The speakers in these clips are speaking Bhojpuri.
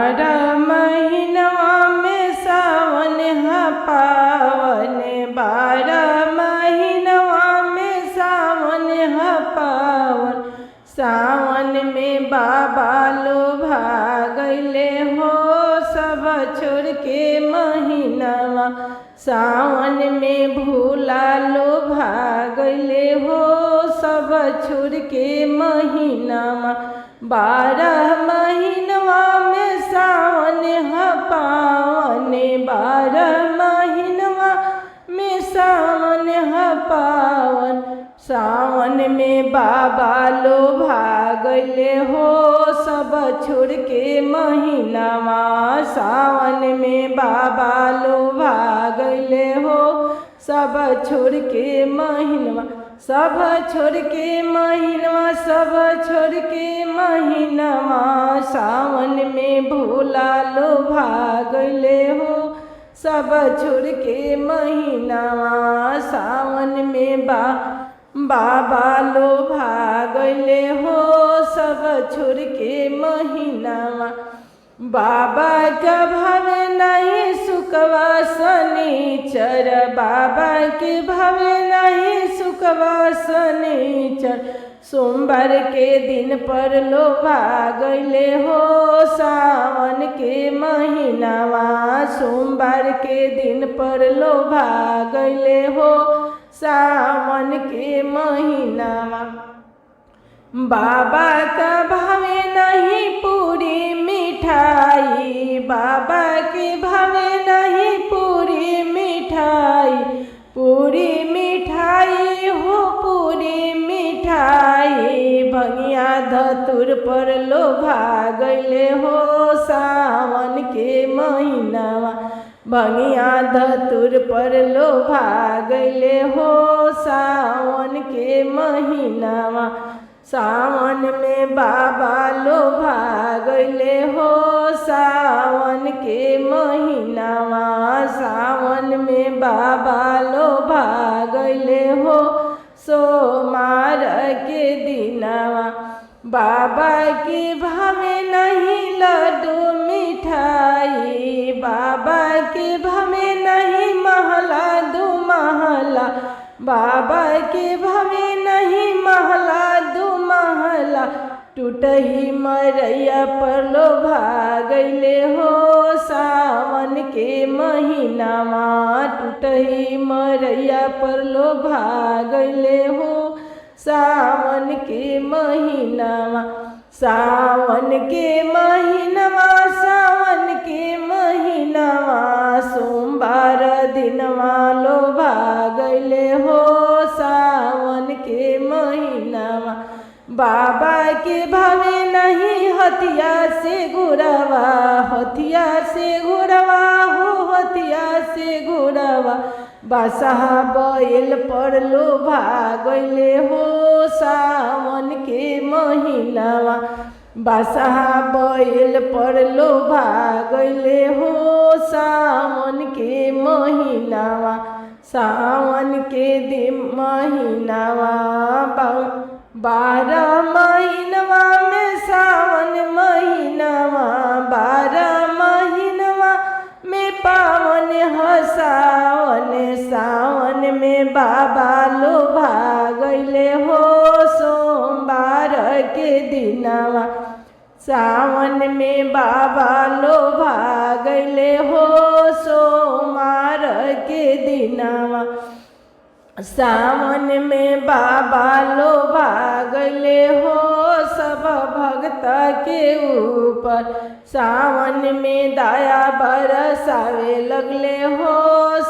बारह महीनवा में सावन ह पावन, 12 महीनवा में सावन ह पावन। सावन में बाबा लोभा गइले हो सब छोड़ के महीनवा। सावन में भूला लोभा गइले हो सब छोड़ के महीनवा। 12 महीनवा में सावन ह पावन, 12 महीनवा में सावन ह पावन। सावन में बाबा लोभा गइले हो सब छोड़ के महीनवा। सावन में बाबा लोभा गइले हो सब छोड़ के महीनवा। सब छोड़ के महीनवा, सब छोड़ के महीनवा। सावन में भोला लोभा गइले हो सब छोड़ के महीनवा। सावन में बाबा लोभा गइले हो सब छोड़ के महीनवा। बाबा का भावे नहीं सुखवा शनिचर, बाबा के भावे नहीं सुखवा शनिचर। सोमवार के दिन पर लोभा गइले हो सावन के महीनवा। सोमवार के दिन पर लोभा गइले हो सावन के महीनवा। बाबा का भावे नहीं पूरी मिठाई, बाबा के भावे नहीं पूरी मिठाई। पूरी मिठाई हो पूरी मिठाई, भंगिया धतुर पर लोभा गइले हो सावन के महीनवा। भंगिया धतुर पर लोभा गइले हो सावन के महीनवा। सावन में बाबा लोभा गइले हो सावन के महीनवा। सावन में बाबा लोभा गइले हो सोमवार के दिनवा। बाबा के भावे नहीं लड्डू मिठाई, बाबा के भावे नहीं महला दो महला। बाबा के भावे नहीं महला दो महला। टूटही मरैया पर लोभा गइले हो सावन के महीनवा। टूटही मरैया पर लोभा गइले हो सावन के महीनवा। सावन के महीनवा, सावन के महीनवा। सोमवार दिनवा लोभा गइले हो सावन के महीनवा। बाबा के भावे नहीं हथिया से घुरवा, हथिया से घुरवा हो हथिया से घुरवा। बादशाह बैल पर लोभा गइले हो सावन के महीनवा। बादशाह बैल पर लोभा गइले हो सावन के महीनवा। सावन के दिन महीनवा। 12 महीनवा में सावन महीनवा। 12 महीनवा में पावन ह सावन। सावन में बाबा लोभा गइले हो सोमवार के दिनवा। सावन में बाबा लोभा गइले हो सोमवार के दिनवा। सावन में बाबा लोभा गइले हो सब भक्त के ऊपर। सावन में दया बरसावे लगले हो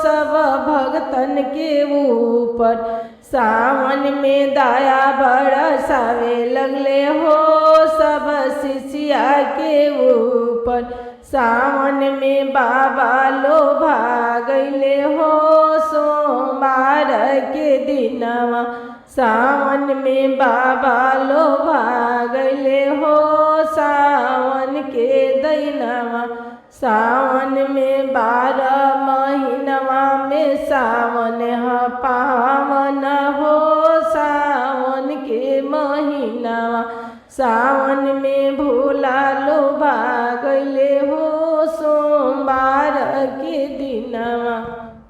सब भक्तन के ऊपर। सावन में दया बरसावे लगले हो सब शिष्या के ऊपर। सावन में बाबा लोभा गइले हो सोमवार के दिनवा। सावन में बाबा लोभा गइले हो सावन के दिनवा। सावन में 12 महीनवा में सावन ह पावन हो सावन के महीनवा। सावन में भोला लोभा गइले महीनवा